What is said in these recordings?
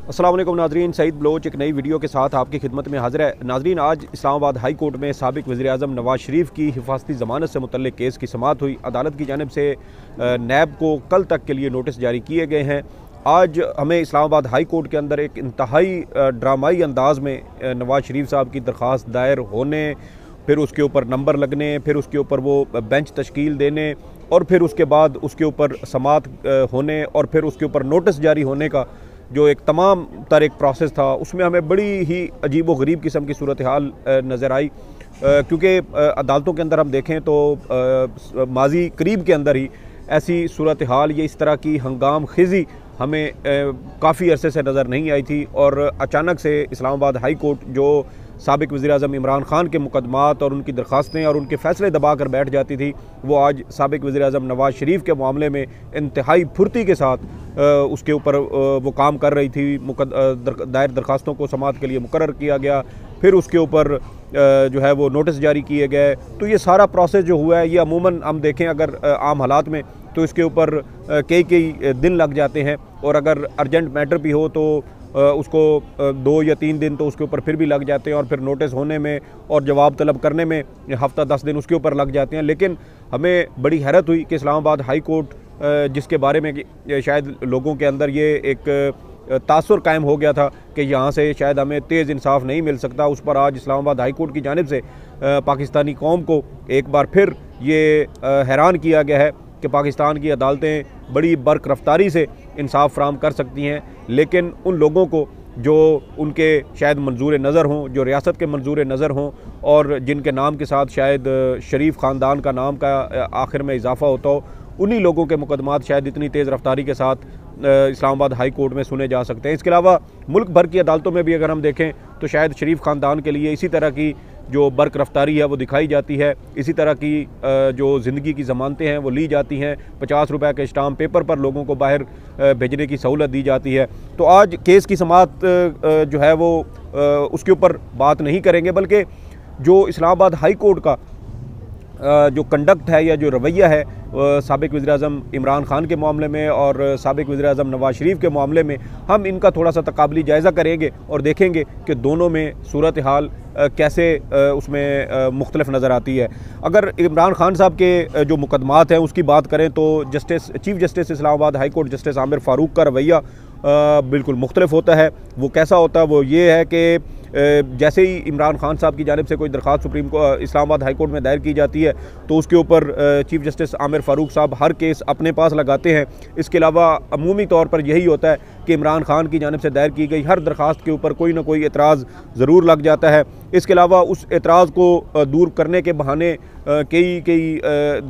अस्सलाम वालेकुम नाज़रीन, सईद बलोच एक नई वीडियो के साथ आपकी खिदमत में हाजिर है। नाज़रीन, आज इस्लामाबाद हाई कोर्ट में साबिक़ वज़ीर-ए-आज़म नवाज़ शरीफ की हिफाजती ज़मानत से मुतल्लिक़ केस की समाअत हुई। अदालत की जानिब से नैब को कल तक के लिए नोटिस जारी किए गए हैं। आज हमें इस्लामाबाद हाई कोर्ट के अंदर एक इंतहाई ड्रामाई अंदाज में नवाज़ शरीफ साहब की दरख्वास्त दायर होने, फिर उसके ऊपर नंबर लगने, फिर उसके ऊपर वो बेंच तश्कील देने और फिर उसके बाद उसके ऊपर समाअत होने और फिर उसके ऊपर नोटिस जारी होने का जो एक तमाम तर एक प्रोसेस था, उसमें हमें बड़ी ही अजीब व गरीब किस्म की सूरत हाल नज़र आई। क्योंकि अदालतों के अंदर हम देखें तो माजी करीब के अंदर ही ऐसी सूरत हाल ये इस तरह की हंगाम खिज़ी हमें काफ़ी अरसे से नज़र नहीं आई थी। और अचानक से इस्लामाबाद हाई कोर्ट जो साबिक़ वज़ीर-ए-आज़म इमरान खान के मुकदमात और उनकी दरख्वास्तें और उनके फ़ैसले दबा कर बैठ जाती थी, वो आज साबिक़ वज़ीर-ए-आज़म नवाज़ शरीफ के मामले में इंतहाई फुर्ती के साथ उसके ऊपर वो काम कर रही थी। दायर दरख्वास्तों को समाअत के लिए मुकर्रर किया गया, फिर उसके ऊपर जो है वो नोटिस जारी किए गए। तो ये सारा प्रोसेस जो हुआ है, ये अमूमन हम देखें अगर आम हालात में तो इसके ऊपर कई दिन लग जाते हैं, और अगर अर्जेंट मैटर भी हो तो उसको 2 या 3 दिन तो उसके ऊपर फिर भी लग जाते हैं, और फिर नोटिस होने में और जवाब तलब करने में हफ्ता 10 दिन उसके ऊपर लग जाते हैं। लेकिन हमें बड़ी हैरत हुई कि इस्लामाबाद हाई कोर्ट जिसके बारे में शायद लोगों के अंदर ये एक तासुर कायम हो गया था कि यहाँ से शायद हमें तेज़ इंसाफ नहीं मिल सकता, उस पर आज इस्लामाबाद हाई कोर्ट की जानिब से पाकिस्तानी कौम को एक बार फिर ये हैरान किया गया है कि पाकिस्तान की अदालतें बड़ी बर्क रफ्तारी से इंसाफ फराहम कर सकती हैं, लेकिन उन लोगों को जो उनके शायद मंजूर नज़र हों, जो रियासत के मंजूर नज़र हों और जिनके नाम के साथ शायद शरीफ ख़ानदान का नाम का आखिर में इजाफ़ा होता हो, उन्हीं लोगों के मुकदमात शायद इतनी तेज़ रफ्तारी के साथ इस्लामाबाद हाई कोर्ट में सुने जा सकते हैं। इसके अलावा मुल्क भर की अदालतों में भी अगर हम देखें तो शायद शरीफ ख़ानदान के लिए इसी तरह की जो बर्क रफ्तारी है वो दिखाई जाती है। इसी तरह की जो ज़िंदगी की ज़मानतें हैं वो ली जाती हैं, 50 रुपए के स्टाम्प पेपर पर लोगों को बाहर भेजने की सहूलत दी जाती है। तो आज केस की समाअत जो है वो उसके ऊपर बात नहीं करेंगे, बल्कि जो इस्लामाबाद हाई कोर्ट का जो कंडक्ट है या जो रवैया है साबिक़ वज़ीर-ए-आज़म इमरान खान के मामले में और साबिक़ वज़ीर-ए-आज़म नवाज़ शरीफ के मामले में, हम इनका थोड़ा सा तकाबली जायज़ा करेंगे और देखेंगे कि दोनों में सूरत हाल कैसे उसमें मुख्तलिफ नज़र आती है। अगर इमरान खान साहब के जो मुकदमात हैं उसकी बात करें तो chief justice Islamabad high court justice Aamir Farooq का रवैया बिल्कुल मुख्तलिफ होता है। वो कैसा होता है, वो ये है कि जैसे ही इमरान खान साहब की जानिब से कोई दरख्वास्त supreme court Islamabad high court में दायर की जाती है तो उसके ऊपर चीफ़ जस्टिस आमिर फ़ारूक साहब हर केस अपने पास लगाते हैं। इसके अलावा अमूमी तौर पर यही होता है कि इमरान खान की जानिब से दायर की गई हर दरख्वास्त के ऊपर कोई ना कोई एतराज़ ज़रूर लग जाता है। इसके अलावा उस एतराज़ को दूर करने के बहाने कई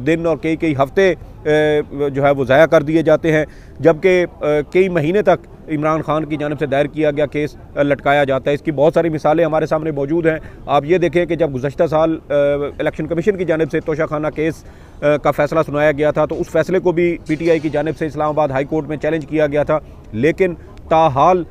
दिन और कई हफ्ते जो है वो ज़ाया कर दिए जाते हैं, जबकि कई महीने तक इमरान खान की जानिब से दायर किया गया केस लटकाया जाता है। इसकी बहुत सारी मिसालें हमारे सामने मौजूद हैं। आप ये देखें कि जब गुज़श्ता साल इलेक्शन कमीशन की जानिब से तोशाखाना केस का फ़ैसला सुनाया गया था तो उस फैसले को भी PTI की जानिब से इस्लामाबाद हाई कोर्ट में चैलेंज किया गया था, लेकिन ताहाल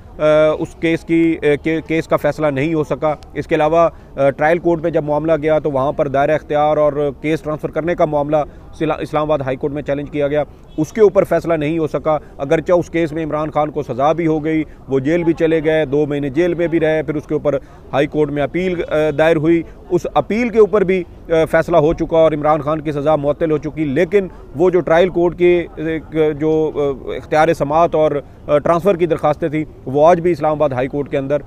उस केस का फ़ैसला नहीं हो सका। इसके अलावा ट्रायल कोर्ट में जब मामला गया तो वहाँ पर दायरा इख्तियार और केस ट्रांसफ़र करने का मामला इस्लामाबाद हाई कोर्ट में चैलेंज किया गया, उसके ऊपर फ़ैसला नहीं हो सका। अगरचे उस केस में इमरान खान को सज़ा भी हो गई, वो जेल भी चले गए, 2 महीने जेल में भी रहे, फिर उसके ऊपर हाई कोर्ट में अपील दायर हुई, उस अपील के ऊपर भी फ़ैसला हो चुका और इमरान खान की सज़ा मुअत्तल हो चुकी। लेकिन वो जो ट्रायल कोर्ट की जो इख्तियार समाअत और ट्रांसफ़र की दरख्वास्तें थी वो आज भी इस्लामाबाद हाई कोर्ट के अंदर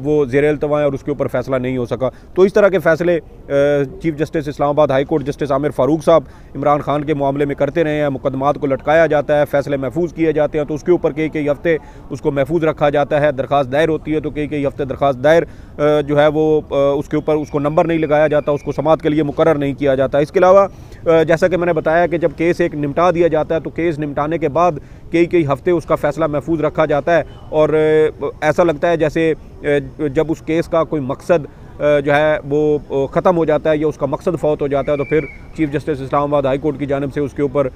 वो ज़ेर इल्तवा है और उसके ऊपर फ़ैसला नहीं हो सका। तो इस तरह के फ़ैसले chief justice Islamabad high court justice Aamir Farooq साहब इमरान खान के मामले में करते रहे हैं। मुकदमात को लटकाया जाता है, फ़ैसले महफूज किए जाते हैं तो उसके ऊपर कई हफ्ते उसको महफूज रखा जाता है। दरख्वास्त दायर होती है तो कई हफ्ते दरख्वास्त दायर जो है वो उसके ऊपर उसको नंबर नहीं लगाया जाता, उसको समाअत के लिए मुकर्रर नहीं किया जाता। इसके अलावा जैसा कि मैंने बताया कि जब केस एक निपटा दिया जाता है तो केस निपटाने के बाद कई हफ्ते उसका फ़ैसला महफूज रखा जाता है और ऐसा लगता है जैसे जब उस केस का कोई मकसद जो है वो ख़त्म हो जाता है या उसका मकसद फौत हो जाता है, तो फिर chief justice Islamabad high court की जानिब से उसके ऊपर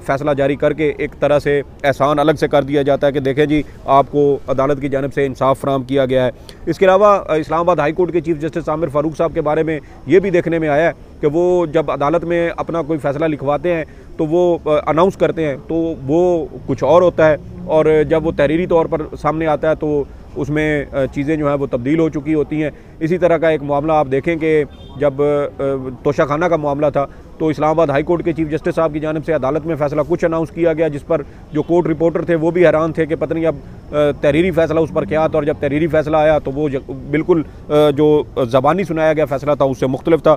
फ़ैसला जारी करके एक तरह से एहसान अलग से कर दिया जाता है कि देखें जी आपको अदालत की जानिब से इंसाफ फराहम किया गया है। इसके अलावा इस्लामाबाद हाई कोर्ट के चीफ जस्टिस आमिर फ़ारूक साहब के बारे में ये भी देखने में आया है कि वो जब अदालत में अपना कोई फ़ैसला लिखवाते हैं तो वो अनाउंस करते हैं तो वो कुछ और होता है, और जब वो तहरीरी तौर पर सामने आता है तो उसमें चीज़ें जो हैं वो तब्दील हो चुकी होती हैं। इसी तरह का एक मामला आप देखें कि जब तोशाखाना का मामला था तो इस्लामाबाद हाई कोर्ट के चीफ जस्टिस साहब की जानिब से अदालत में फ़ैसला कुछ अनाउंस किया गया, जिस पर जो कोर्ट रिपोर्टर थे वो भी हैरान थे कि पता नहीं अब तहरीरी फ़ैसला उस पर क्या था, और जब तहरीरी फ़ैसला आया तो वो बिल्कुल जो ज़बानी सुनाया गया फ़ैसला था उससे मुख्तलिफ था।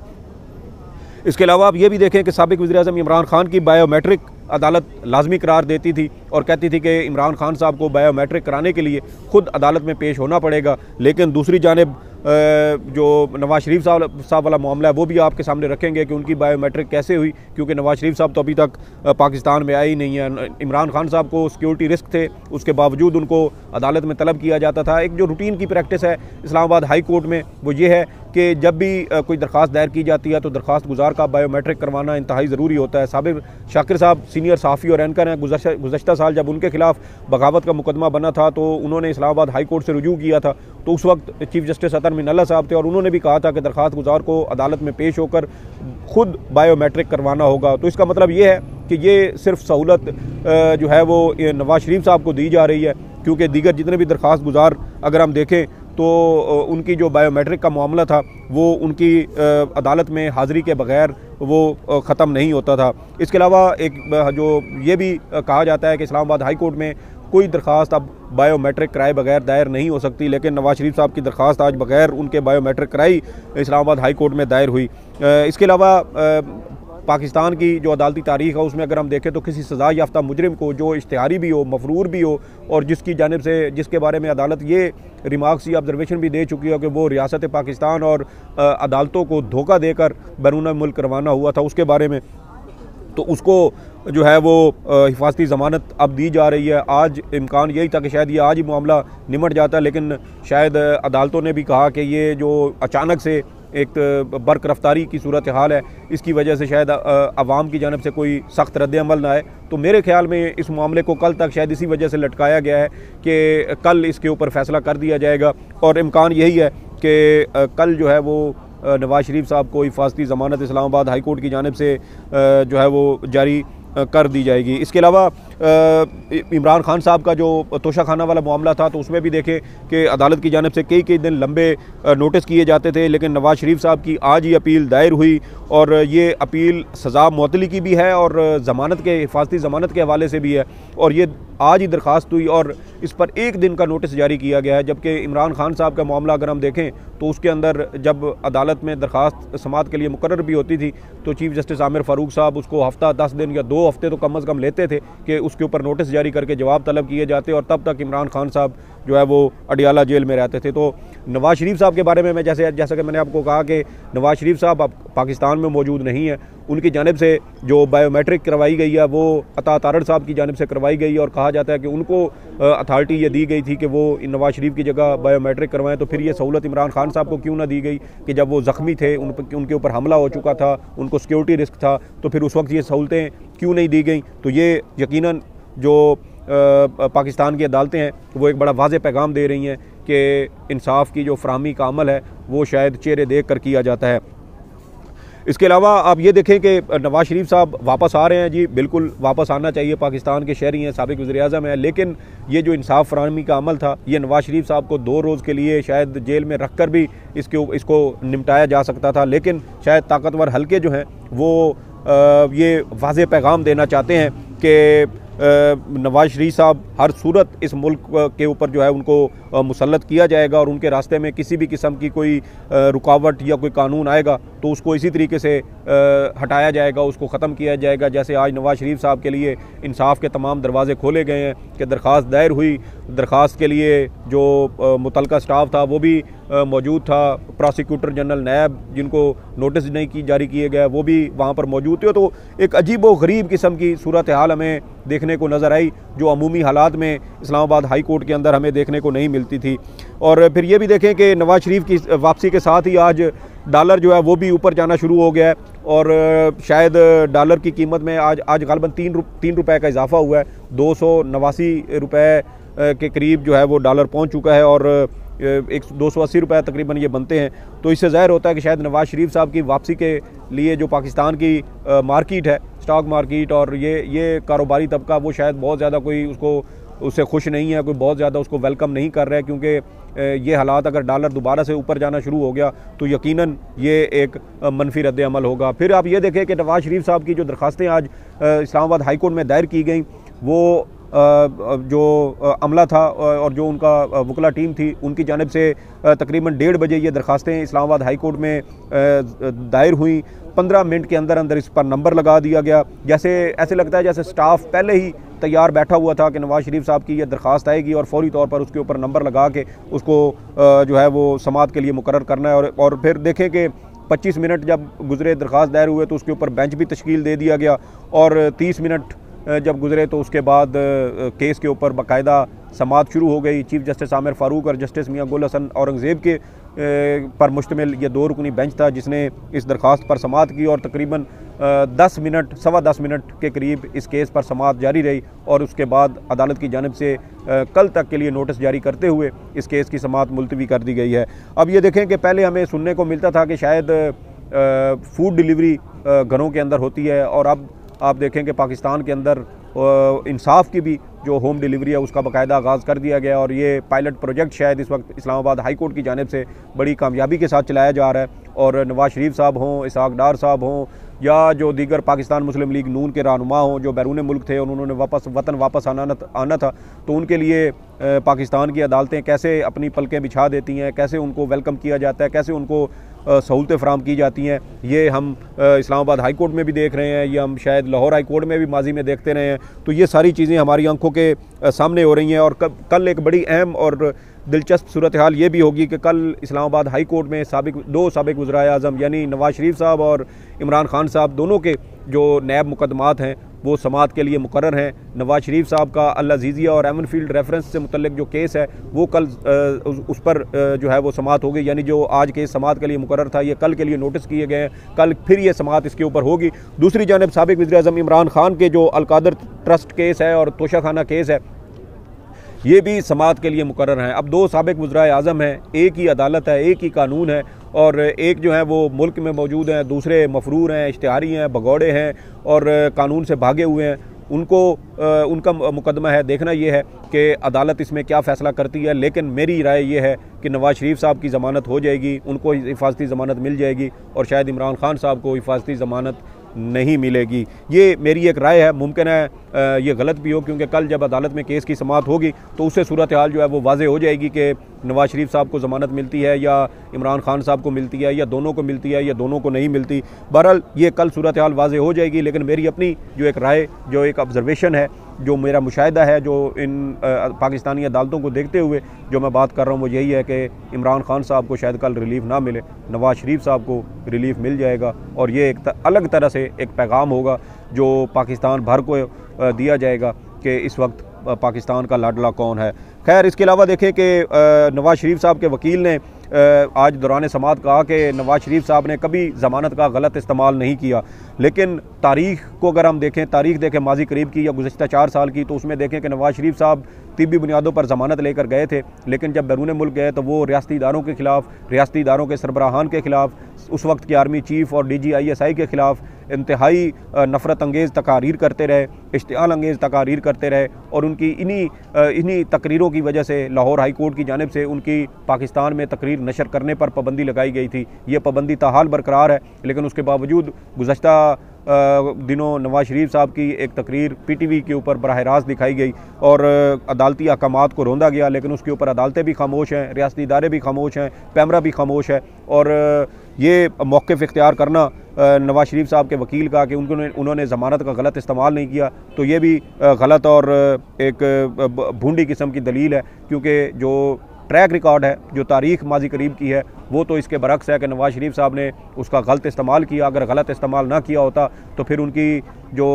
इसके अलावा आप ये भी देखें कि साबिक़ वज़ीर-ए-आज़म इमरान खान की बायोमेट्रिक अदालत लाजमी करार देती थी और कहती थी कि इमरान खान साहब को बायोमेट्रिक कराने के लिए ख़ुद अदालत में पेश होना पड़ेगा, लेकिन दूसरी जानिब जो नवाज शरीफ साहब वाला मामला है वो भी आपके सामने रखेंगे कि उनकी बायोमेट्रिक कैसे हुई, क्योंकि नवाज शरीफ साहब तो अभी तक पाकिस्तान में आए ही नहीं है। इमरान खान साहब को सिक्योरिटी रिस्क थे, उसके बावजूद उनको अदालत में तलब किया जाता था। एक जो रूटीन की प्रैक्टिस है इस्लामाबाद हाई कोर्ट में वो ये है कि जब भी कोई दरख्वास्त दायर की जाती है तो दरख्वास्त गुजार का बायोमेट्रिक करवाना इंतहाई ज़रूरी होता है। साबिर शाकिर साहब सीनियर सहाफ़ी और एंकर हैं, गुज़श्ता साल जब उनके खिलाफ बगावत का मुकदमा बना था तो उन्होंने इस्लामाबाद हाई कोर्ट से रुजू किया था, तो उस वक्त चीफ जस्टिस अतर मिनल्ला साहब थे और उन्होंने भी कहा था कि दरख्वास्त गुजार को अदालत में पेश होकर ख़ुद बायोमेट्रिक करवाना होगा। तो इसका मतलब ये है कि ये सिर्फ सहूलत जो है वो नवाज शरीफ साहब को दी जा रही है, क्योंकि दीगर जितने भी दरख्वास्त गुजार अगर हम देखें तो उनकी जो बायोमेट्रिक का मामला था वो उनकी अदालत में हाज़िरी के बग़ैर वो ख़त्म नहीं होता था। इसके अलावा एक जो ये भी कहा जाता है कि इस्लामाबाद हाई कोर्ट में कोई दरख्वास्त अब बायोमेट्रिक कराए बगैर दायर नहीं हो सकती, लेकिन नवाज शरीफ साहब की दरख्वास्त आज बगैर उनके बायोमेट्रिक कराई इस्लामाबाद हाई कोर्ट में दायर हुई। इसके अलावा पाकिस्तान की जो अदालती तारीख़ है उसमें अगर हम देखें तो किसी सज़ा याफ्ता मुजरिम को जो इश्तिहारी भी हो, मफरूर भी हो, और जिसकी जानिब से जिसके बारे में अदालत ये रिमार्क्स या ऑब्जर्वेशन भी दे चुकी है कि वो रियासत पाकिस्तान और अदालतों को धोखा देकर बैरून मुल्क करवाना हुआ था, उसके बारे में तो उसको जो है वो हिफाजती ज़मानत अब दी जा रही है। आज इम्कान यही था कि शायद ये आज ही मामला निमट जाता, लेकिन शायद अदालतों ने भी कहा कि ये जो अचानक से एक बर्क रफ्तारी की सूरत हाल है इसकी वजह से शायद अवाम की जानिब से कोई सख्त रद्द-ए-अमल ना आए। तो मेरे ख्याल में इस मामले को कल तक शायद इसी वजह से लटकाया गया है कि कल इसके ऊपर फ़ैसला कर दिया जाएगा, और इम्कान यही है कि कल जो है वो नवाज शरीफ साहब को हिफाजती ज़मानत इस्लामाबाद हाई कोर्ट की जानिब से जो है वो जारी कर दी जाएगी। इसके अलावा इमरान खान साहब का जो तोशाखाना वाला मामला था तो उसमें भी देखें कि अदालत की जानिब से कई दिन लंबे नोटिस किए जाते थे, लेकिन नवाज शरीफ साहब की आज ही अपील दायर हुई और ये अपील सज़ा मुअत्तली की भी है और ज़मानत के हिफाजती ज़मानत के हवाले से भी है, और ये आज ही दरख्वास्त हुई और इस पर एक दिन का नोटिस जारी किया गया है। जबकि इमरान खान साहब का मामला अगर हम देखें तो उसके अंदर जब अदालत में दरख्वास्त समाअत के लिए मुकर्रर भी होती थी तो चीफ जस्टिस आमिर फ़ारूक साहब उसको हफ़्ता 10 दिन या 2 हफ़्ते तो कम अज़ कम लेते थे कि उसके ऊपर नोटिस जारी करके जवाब तलब किए जाते, और तब तक इमरान खान साहब जो है वो अडियाला जेल में रहते थे। तो नवाज शरीफ साहब के बारे में मैं जैसा कि मैंने आपको कहा कि नवाज शरीफ साहब अब पाकिस्तान में मौजूद नहीं है, उनकी जानिब से जो बायोमेट्रिक करवाई गई है वो अता तारड़ साहब की जानिब से करवाई गई है, और कहा जाता है कि उनको अथॉरिटी ये दी गई थी कि वो नवाज शरीफ की जगह बायोमेट्रिक करवाएं, तो फिर ये सहूलत इमरान खान साहब को क्यों ना दी गई कि जब वो ज़ख्मी थे, उनके ऊपर हमला हो चुका था, उनको सिक्योरिटी रिस्क था, तो फिर उस वक्त ये सहूलतें क्यों नहीं दी गई। तो ये यकीनन जो पाकिस्तान की अदालतें हैं वो एक बड़ा वाज़ेह पैगाम दे रही हैं कि इंसाफ की जो फराहमी का अमल है वो शायद चेहरे देख कर किया जाता है। इसके अलावा आप ये देखें कि नवाज शरीफ साहब वापस आ रहे हैं, जी बिल्कुल वापस आना चाहिए, पाकिस्तान के शहरी हैं, साबिक़ वज़ीर-ए-आज़म हैं, लेकिन ये जो इंसाफ फराहमी का अमल था ये नवाज शरीफ साहब को 2 रोज़ के लिए शायद जेल में रख कर भी इसको निपटाया जा सकता था, लेकिन शायद ताकतवर हल्के जो हैं वो ये वाज़ेह पैगाम देना चाहते हैं कि नवाज शरीफ साहब हर सूरत इस मुल्क के ऊपर जो है उनको मुसल्लत किया जाएगा, और उनके रास्ते में किसी भी किस्म की कोई रुकावट या कोई कानून आएगा तो उसको इसी तरीके से हटाया जाएगा, उसको ख़त्म किया जाएगा। जैसे आज नवाज शरीफ साहब के लिए इंसाफ के तमाम दरवाज़े खोले गए हैं कि दरख्वास्त दायर हुई, दरख्वास्त के लिए जो मुतलका स्टाफ था वो भी मौजूद था, प्रोसिक्यूटर जनरल नैब जिनको नोटिस नहीं जारी किए गए वो भी वहाँ पर मौजूद थे। तो एक अजीब व गरीब किस्म की सूरत हाल हमें देखने को नज़र आई, जो अमूमी हालात में इस्लामाबाद हाई कोर्ट के अंदर हमें देखने को नहीं मिलती थी। और फिर ये भी देखें कि नवाज शरीफ की वापसी के साथ ही आज डॉलर जो है वो भी ऊपर जाना शुरू हो गया है और शायद डॉलर की कीमत में आज गालबन 3 रुपये का इजाफा हुआ है। 289 रुपये के करीब जो है वो डॉलर पहुंच चुका है और 280 रुपये तकरीबन ये बनते हैं। तो इससे ज़ाहिर होता है कि शायद नवाज शरीफ साहब की वापसी के लिए जो पाकिस्तान की मार्केट है, स्टॉक मार्केट और ये कारोबारी तबका, वो शायद बहुत ज़्यादा कोई उससे खुश नहीं है, कोई बहुत ज़्यादा उसको वेलकम नहीं कर रहा है, क्योंकि ये हालात अगर डॉलर दोबारा से ऊपर जाना शुरू हो गया तो यकीनन ये एक मनफी रद्द अमल होगा। फिर आप ये देखें कि नवाज शरीफ साहब की जो दरखास्तें आज इस्लामाबाद हाई कोर्ट में दायर की गई, वो जो अमला था और जो उनका वकला टीम थी उनकी जानिब से तकरीबन 1:30 बजे ये दरखास्तें इस्लामाबाद हाई कोर्ट में दायर हुई। 15 मिनट के अंदर अंदर इस पर नंबर लगा दिया गया। ऐसे लगता है जैसे स्टाफ पहले ही तैयार बैठा हुआ था कि नवाज शरीफ साहब की ये दरखास्त आएगी और फौरी तौर पर उसके ऊपर नंबर लगा के उसको जो है वो समाअत के लिए मुकर्रर करना है। और फिर देखें कि 25 मिनट जब गुजरे दरखास्त दायर हुए तो उसके ऊपर बेंच भी तश्कील दे दिया गया और 30 मिनट जब गुजरे तो उसके बाद केस के ऊपर बाकायदा समाअत शुरू हो गई। चीफ जस्टिस आमिर फारूक और जस्टिस मियां गुल हसन औरंगज़ेब के पर मुश्तमिल ये 2 रुकनी बेंच था जिसने इस दरखास्त पर समाअत की और तकरीबन 10 मिनट, सवा 10 मिनट के करीब इस केस पर समाअत जारी रही और उसके बाद अदालत की जानिब से कल तक के लिए नोटिस जारी करते हुए इस केस की समाअत मुलतवी कर दी गई है। अब ये देखें कि पहले हमें सुनने को मिलता था कि शायद फूड डिलीवरी घरों के अंदर होती है और अब आप देखें कि पाकिस्तान के अंदर इंसाफ की भी जो होम डिलीवरी है उसका बाकायदा आगाज़ कर दिया गया और ये पायलट प्रोजेक्ट शायद इस वक्त इस्लामाबाद हाई कोर्ट की जानिब से बड़ी कामयाबी के साथ चलाया जा रहा है। और नवाज शरीफ साहब हों, इसहाक डार साहब हों या जो दीगर पाकिस्तान मुस्लिम लीग नून के रहनुमा हों जो बैरून मुल्क थे और उन्होंने वतन वापस आना था, तो उनके लिए पाकिस्तान की अदालतें कैसे अपनी पलकें बिछा देती हैं, कैसे उनको वेलकम किया जाता है, कैसे उनको सहूलतें फराम की जाती हैं, ये हम इस्लामाबाद हाई कोर्ट में भी देख रहे हैं, ये हम शायद लाहौर हाई कोर्ट में भी माजी में देखते रहे हैं। तो ये सारी चीज़ें हमारी आंखों के सामने हो रही हैं और कल एक बड़ी अहम और दिलचस्प सूरत हाल ये भी होगी कि कल इस्लामाबाद हाई कोर्ट में दो साबिक वज़राए आज़म यानी नवाज शरीफ साहब और इमरान खान साहब दोनों के जो नैब मुकदमात हैं वो समाअत के लिए मुकर्रर हैं। नवाज शरीफ साहब का अल अज़ीज़िया और एमनफील्ड रेफरेंस से मुतल्लिक जो केस है वो कल उस पर जो है वो समाअत होगी, यानी जो आज केस समाअत के लिए मुकर्रर था ये कल के लिए नोटिस किए गए हैं, कल फिर ये समाअत इसके ऊपर होगी। दूसरी जानिब साबिक वज़ीर आज़म इमरान खान के जो अलकादर ट्रस्ट केस है और तोशाखाना केस है ये भी समाअत के लिए मुकर्रर हैं। अब 2 साबिक वज़राए आज़म हैं, एक ही अदालत है, एक ही कानून है और एक जो है वो मुल्क में मौजूद हैं, दूसरे मफरूर हैं, इश्तिहारी हैं, भगौड़े हैं और कानून से भागे हुए हैं। उनका मुकदमा है, देखना ये है कि अदालत इसमें क्या फ़ैसला करती है। लेकिन मेरी राय ये है कि नवाज शरीफ साहब की ज़मानत हो जाएगी, उनको हिफाजती ज़मानत मिल जाएगी और शायद इमरान खान साहब को हिफाजती ज़मानत नहीं मिलेगी। ये मेरी एक राय है, मुमकिन है ये गलत भी हो, क्योंकि कल जब अदालत में केस की समाअत होगी तो उससे सूरत हाल जो है वो वाज़े हो जाएगी कि नवाज शरीफ साहब को ज़मानत मिलती है या इमरान खान साहब को मिलती है या दोनों को मिलती है या दोनों को नहीं मिलती। बहरहाल ये कल सूरत हाल वाज़े हो जाएगी। लेकिन मेरी अपनी जो एक राय, जो एक ऑब्जर्वेशन है, जो मेरा मुशाहिदा है, जो इन पाकिस्तानी अदालतों को देखते हुए जो मैं बात कर रहा हूँ वो यही है कि इमरान खान साहब को शायद कल रिलीफ ना मिले, नवाज शरीफ साहब को रिलीफ मिल जाएगा और ये एक अलग तरह से एक पैगाम होगा जो पाकिस्तान भर को दिया जाएगा कि इस वक्त पाकिस्तान का लाडला कौन है। खैर, इसके अलावा देखें कि नवाज शरीफ साहब के वकील ने आज दौरान समाअत कहा कि नवाज शरीफ साहब ने कभी ज़मानत का गलत इस्तेमाल नहीं किया। लेकिन तारीख़ को अगर हम देखें, तारीख़ देखें माजी करीब की या गुज़श्ता 4 साल की, तो उसमें देखें कि नवाज शरीफ साहब तिब्बी बुनियादों पर ज़मानत लेकर गए थे, लेकिन जब बैरून मुल्क गए तो वो रियासती इदारों के ख़िलाफ़, रियासती इदारों के सरबराहान के ख़िलाफ़, उस वक्त की आर्मी चीफ़ और DGISI के ख़िलाफ़ इंतहाई नफ़रत अंगेज़ तकारीर करते रहे, इश्तिआल अंगेज़ तकारीर करते रहे और उनकी इन्हीं तकरीरों की वजह से लाहौर हाई कोर्ट की जानिब से उनकी पाकिस्तान में तकरीर नशर करने पर पाबंदी लगाई गई थी। ये पाबंदी ताहाल बरकरार है, लेकिन उसके बावजूद गुज़श्ता दिनों नवाज शरीफ साहब की एक तकरीर PTV के ऊपर बराह रास्त दिखाई गई और अदालती अहकामात को रोंदा गया, लेकिन उसके ऊपर अदालतें भी खामोश हैं, रियासती इदारे भी खामोश हैं, पैमरा भी खामोश है। और ये मौक़िफ़ इख्तियार करना नवाज शरीफ साहब के वकील का कि उन्होंने ज़मानत का गलत इस्तेमाल नहीं किया, तो ये भी गलत और एक भूंडी किस्म की दलील है, क्योंकि जो ट्रैक रिकॉर्ड है, जो तारीख माजी करीब की है, वो तो इसके बरक्स है कि नवाज शरीफ साहब ने उसका गलत इस्तेमाल किया। अगर गलत इस्तेमाल ना किया होता तो फिर उनकी जो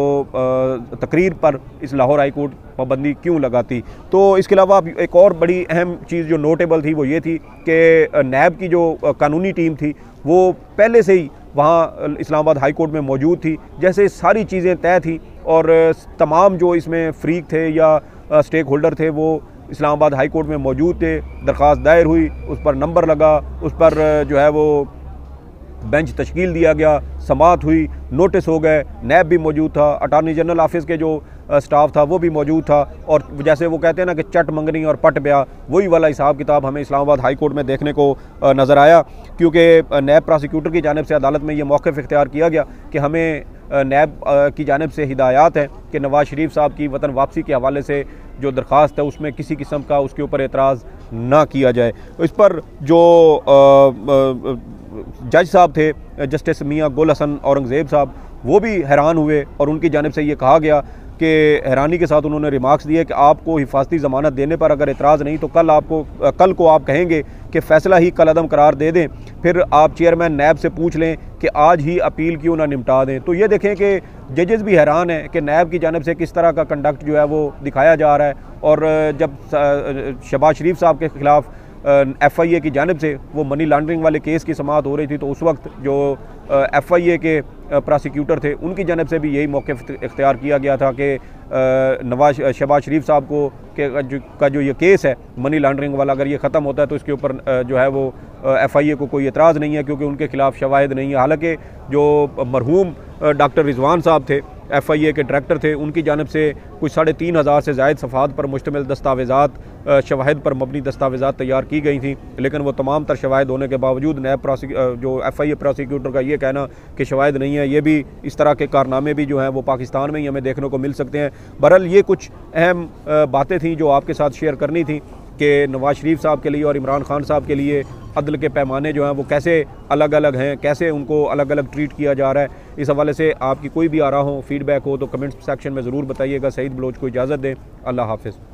तकरीर पर इस लाहौर हाई कोर्ट पाबंदी क्यों लगाती। तो इसके अलावा एक और बड़ी अहम चीज़ जो नोटेबल थी वो ये थी कि नैब की जो कानूनी टीम थी वो पहले से ही वहाँ इस्लामाबाद हाई कोर्ट में मौजूद थी। जैसे सारी चीज़ें तय थी और तमाम जो इसमें फ़रीक थे या स्टेक होल्डर थे वो इस्लामाबाद हाई कोर्ट में मौजूद थे। दरख्वास्त दायर हुई, उस पर नंबर लगा, उस पर जो है वो बेंच तश्कील दिया गया, समाअत हुई, नोटिस हो गए, नैब भी मौजूद था, अटार्नी जनरल ऑफिस के जो स्टाफ था वो भी मौजूद था। और जैसे वो कहते हैं ना कि चट मंगनी और पट ब्याह, वही वाला हिसाब किताब हमें इस्लामाबाद हाई कोर्ट में देखने को नज़र आया। क्योंकि नैब प्रोसिक्यूटर की जानिब से अदालत में ये मौक़िफ़ इख्तियार किया गया कि हमें नैब की जानिब से हिदायत है कि नवाज़ शरीफ साहब की वतन वापसी के हवाले से जो दरख्वास्त है उसमें किसी किस्म का उसके ऊपर एतराज़ ना किया जाए। इस पर जो जज साहब थे, जस्टिस मियाँ गुल हसन औरंगज़ेब साहब, वो भी हैरान हुए और उनकी जानिब से ये कहा गया कि हैरानी के साथ उन्होंने रिमार्क्स दिए कि आपको हिफाजती ज़मानत देने पर अगर एतराज़ नहीं तो कल को आप कहेंगे कि फ़ैसला ही कलअदम करार दे दें, फिर आप चेयरमैन नैब से पूछ लें कि आज ही अपील क्यों ना निपटा दें। तो ये देखें कि जजेस भी हैरान हैं कि नैब की जानिब से किस तरह का कंडक्ट जो है वो दिखाया जा रहा है। और जब शहबाज शरीफ साहब के ख़िलाफ़ FIA की जानिब से वो मनी लॉन्ड्रिंग वाले केस की समाअत हो रही थी तो उस वक्त जो FIA के प्रोसिक्यूटर थे उनकी जानिब से भी यही मौक़िफ़ इख्तियार किया गया था कि शहबाज शरीफ साहब को का जो ये केस है मनी लॉन्ड्रिंग वाला, अगर ये ख़त्म होता है तो इसके ऊपर जो है वो FIA को कोई एतराज़ नहीं है क्योंकि उनके ख़िलाफ़ शवाहिद नहीं है। हालांकि जो मरहूम डॉक्टर रिजवान साहब थे, FIA के डायरेक्टर थे, उनकी जानिब से कुछ 3,500 से ज़ायद सफ़ात पर मुश्तमिल दस्तावेज़ात, शवाहिद पर मबनी दस्तावेज़ात तैयार की गई थी, लेकिन वो तमाम तर शवाहिद होने के बावजूद नैब जो FIA प्रोसिक्यूटर का ये कहना कि शवाहिद नहीं है, ये भी इस तरह के कारनामे भी जो हैं वो पाकिस्तान में ही हमें देखने को मिल सकते हैं। बहरहाल ये कुछ अहम बातें थी जो आपके साथ शेयर करनी थी कि नवाज़ शरीफ साहब के लिए और इमरान खान साहब के लिए अदल के पैमाने जो हैं वो कैसे अलग अलग हैं, कैसे उनको अलग अलग ट्रीट किया जा रहा है। इस हवाले से आपकी कोई भी आरा हो, फीडबैक हो तो कमेंट्स सेक्शन में ज़रूर बताइएगा। सईद बलोच को इजाज़त दें। अल्लाह हाफ़िज़।